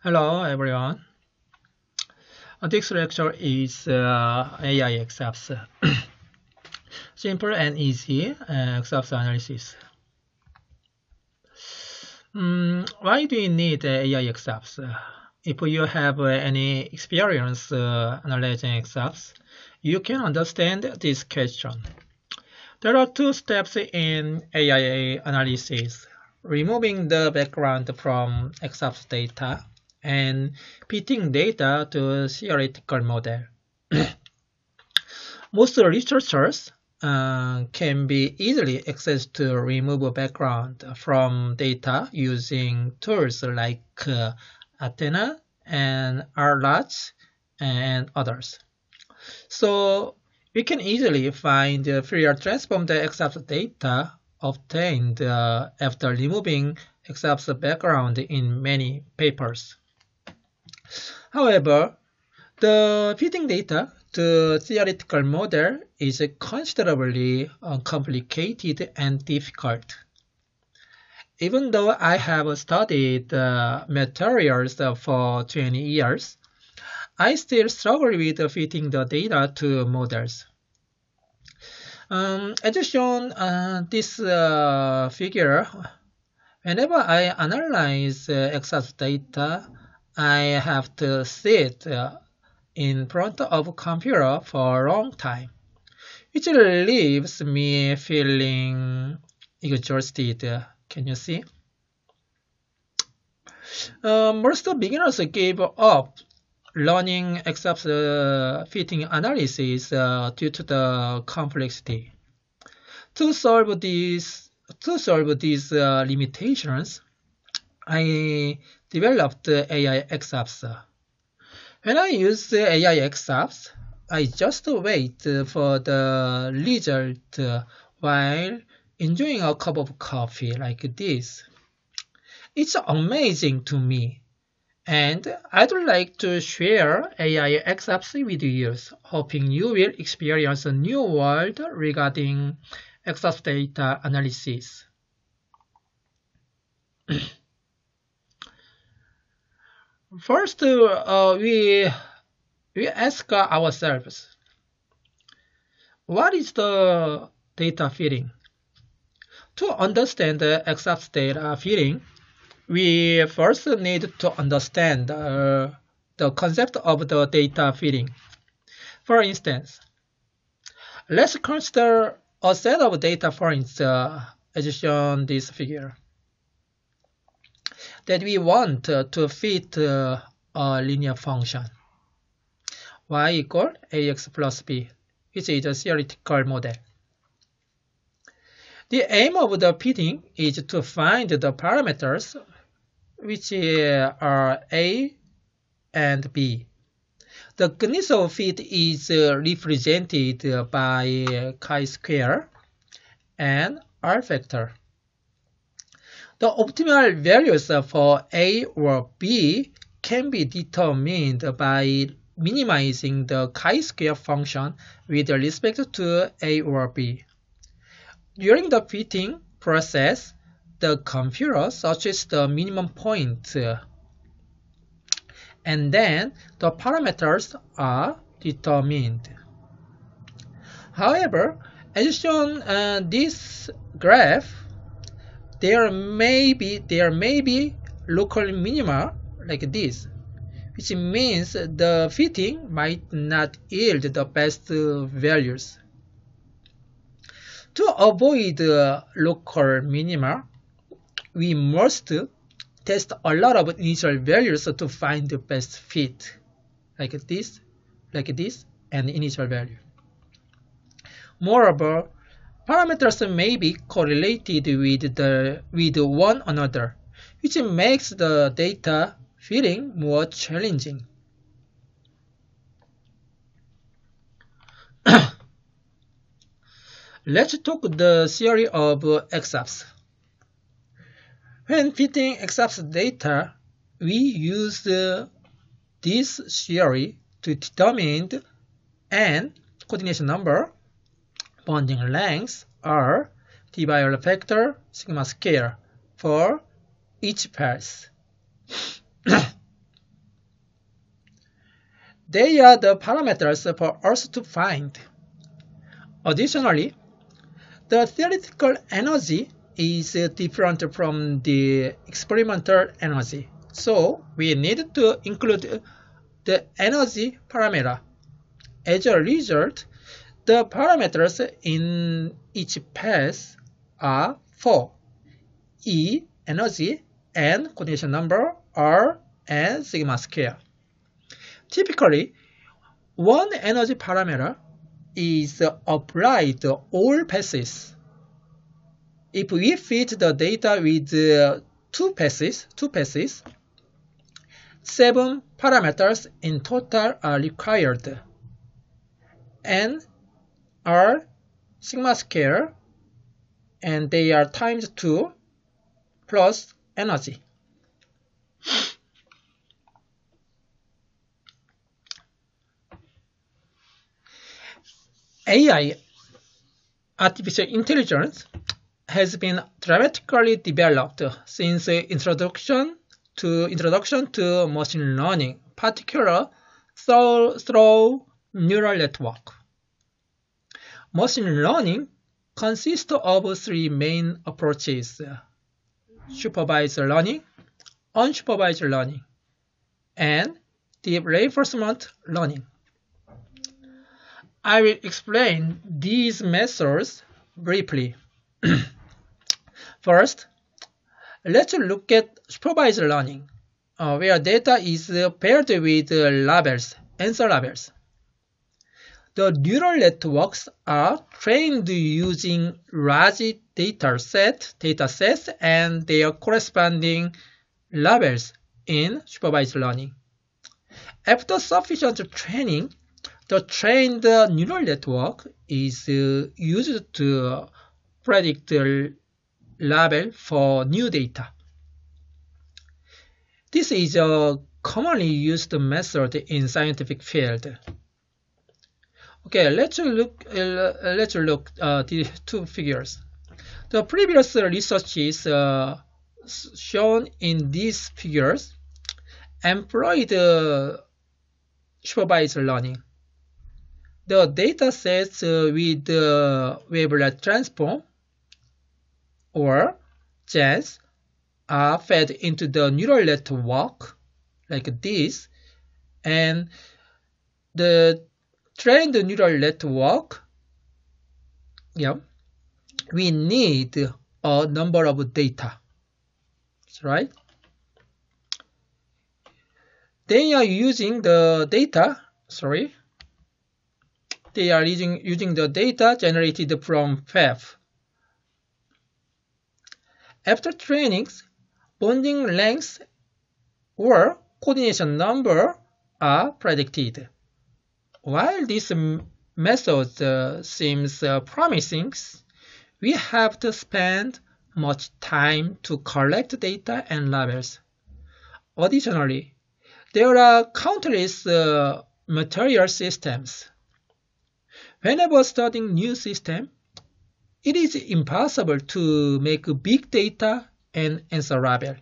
Hello everyone. This lecture is AI XApps. Simple and easy XApps analysis. Why do you need AI XApps? If you have any experience analyzing XApps, you can understand this question. There are two steps in AI analysis: removing the background from XApps data and fitting data to theoretical model. Most researchers can be easily accessed to remove background from data using tools like Athena and RLarge and others. So we can easily find Fourier transformed XApps data obtained after removing XApps background in many papers. However, the fitting data to theoretical model is considerably complicated and difficult. Even though I have studied materials for 20 years, I still struggle with fitting the data to models. As shown this figure, whenever I analyze XApps data, I have to sit in front of a computer for a long time, which leaves me feeling exhausted. Can you see? Most beginners gave up learning XApps fitting analysis due to the complexity. To solve these limitations, I developed AI XApps. When I use AI XApps, I just wait for the result while enjoying a cup of coffee like this. It's amazing to me, and I'd like to share AI XApps with you, hoping you will experience a new world regarding XApps data analysis. First, we ask ourselves, what is the data fitting? To understand the XApps data fitting, we first need to understand the concept of the data fitting. For instance, let's consider a set of data points as shown in this figure that we want to fit a linear function y equal ax plus b, which is a theoretical model. The aim of the fitting is to find the parameters which are a and b. The goodness of fit is represented by chi-square and r factor. The optimal values for a or b can be determined by minimizing the chi-square function with respect to a or b. During the fitting process, the computer searches the minimum point, and then the parameters are determined. However, as shown in this graph, there may be local minima like this, which means the fitting might not yield the best values. To avoid local minima, we must test a lot of initial values to find the best fit, like this, and initial value. Moreover, parameters may be correlated with one another, which makes the data fitting more challenging. Let's talk the theory of XApps. When fitting XApps data, we use this theory to determine n, coordination number, bonding length, r, divider factor, sigma square for each path. they are the parameters for us to find. Additionally, the theoretical energy is different from the experimental energy, so we need to include the energy parameter. As a result, the parameters in each path are 4: E, energy, N, coordination number, R, and sigma square. Typically, one energy parameter is applied to all passes. If we fit the data with two passes, 7 parameters in total are required. N are sigma square, and they are times 2 plus energy. AI, artificial intelligence, has been dramatically developed since introduction to machine learning, particularly through neural network. Machine learning consists of 3 main approaches: supervised learning, unsupervised learning, and deep reinforcement learning. I will explain these methods briefly. First, let's look at supervised learning, where data is paired with labels, answer labels. The neural networks are trained using large data sets and their corresponding labels in supervised learning. After sufficient training, the trained neural network is used to predict the label for new data. This is a commonly used method in scientific field. Okay, let's look the two figures. The previous researches shown in these figures employed supervised learning. The data sets with wavelet transform or GENS are fed into the neural network like this, and the trained neural network, we need a number of data. That's right. They are using the data, They are using the data generated from FEF. After trainings, bonding length or coordination number are predicted. While this method seems promising, we have to spend much time to collect data and labels. Additionally, there are countless material systems. Whenever studying new system, it is impossible to make big data and answer label.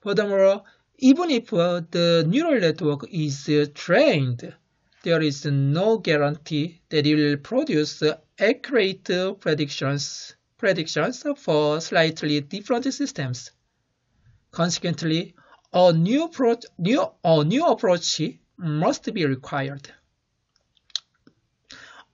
Furthermore, even if the neural network is trained, there is no guarantee that it will produce accurate predictions for slightly different systems. Consequently, a new approach must be required.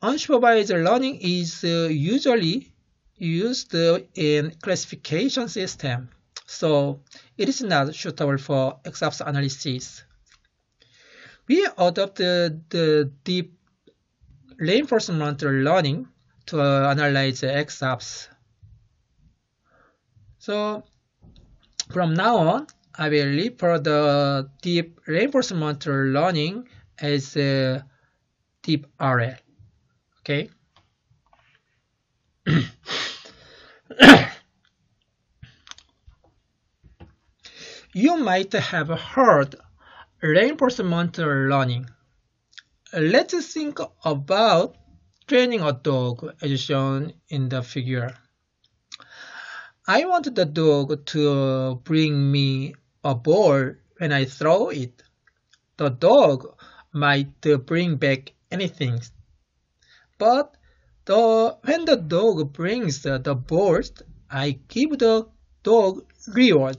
Unsupervised learning is usually used in classification system, so it is not suitable for XAPS analysis. We adopted the deep reinforcement learning to analyze XAPS. So from now on, I will refer the deep reinforcement learning as deep RL. Okay. You might have heard reinforcement learning. Let's think about training a dog as shown in the figure. I want the dog to bring me a ball when I throw it. The dog might bring back anything. But when the dog brings the ball, I give the dog reward.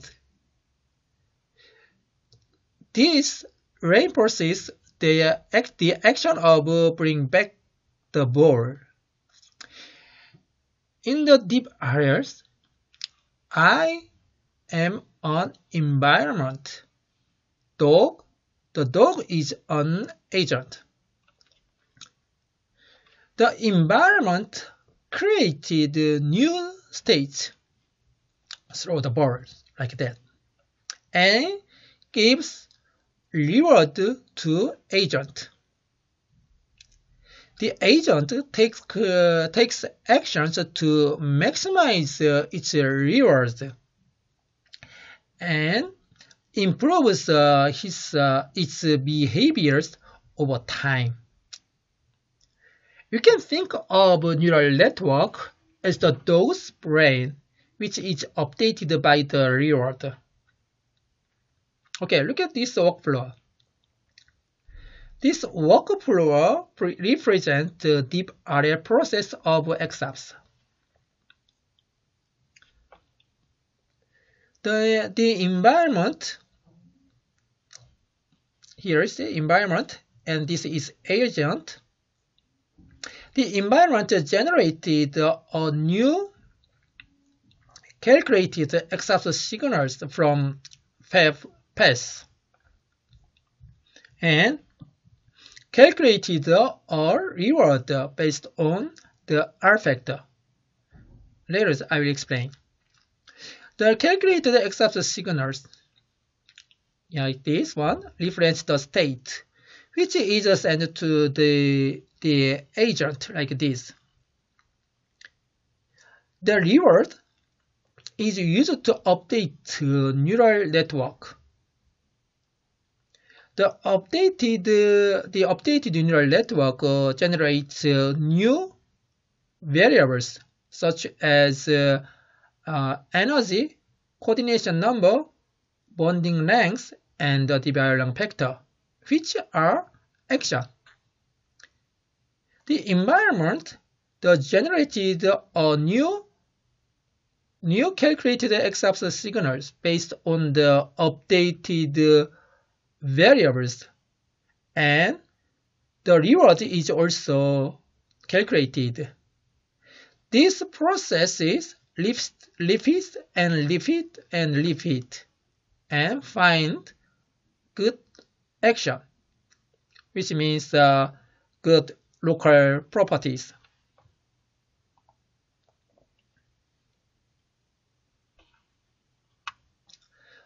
This reinforces the action of bring back the ball. In the deep areas, I am an environment. The dog is an agent. The environment created new states through the ball, like that, and gives reward to agent. The agent takes actions to maximize its reward and improves its behaviors over time. You can think of a neural network as the dog's brain, which is updated by the reward. Okay, look at this workflow. This workflow represents the deep area process of XApps. The environment, here is the environment, and this is agent. The environment generated a new calculated XApps signals from paths and calculated a reward based on the R factor. Later I will explain. The calculated XApps signals, like this one, reference the state, which is sent to the agent like this. The reward is used to update neural network. The updated neural network generates new variables such as energy, coordination number, bonding length, and the division factor, which are action. The environment generated a new calculated XApps signals based on the updated variables, and the reward is also calculated. This process is repeat and find good action, which means good local properties.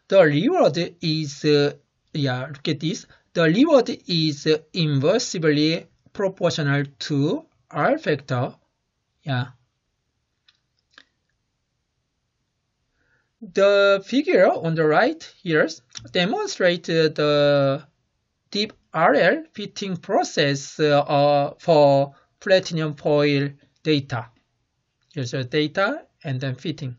The reward is look at this. The reward is inversely proportional to R factor. The figure on the right here demonstrates the deep RL fitting process for platinum foil data. Here's the data and then fitting.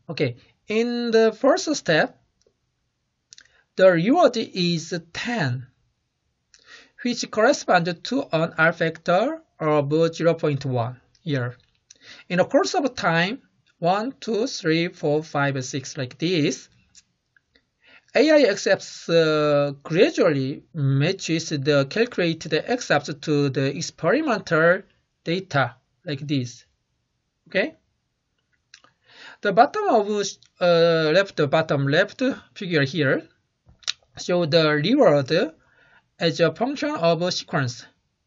Okay, in the first step, the reward is 10, which corresponds to an R factor of 0.1 here. In the course of time, 1, 2, 3, 4, 5, 6, like this, AI XApps gradually matches the calculated XApps to the experimental data, like this. Okay? The bottom left figure here show the reward as a function of a sequence.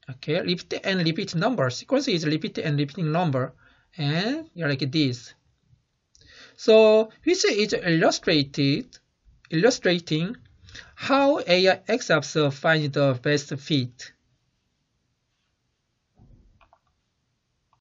Okay, repeat and repeat number. Sequence is repeat and repeating number, and like this. So, which is illustrating how AI XApps find the best fit.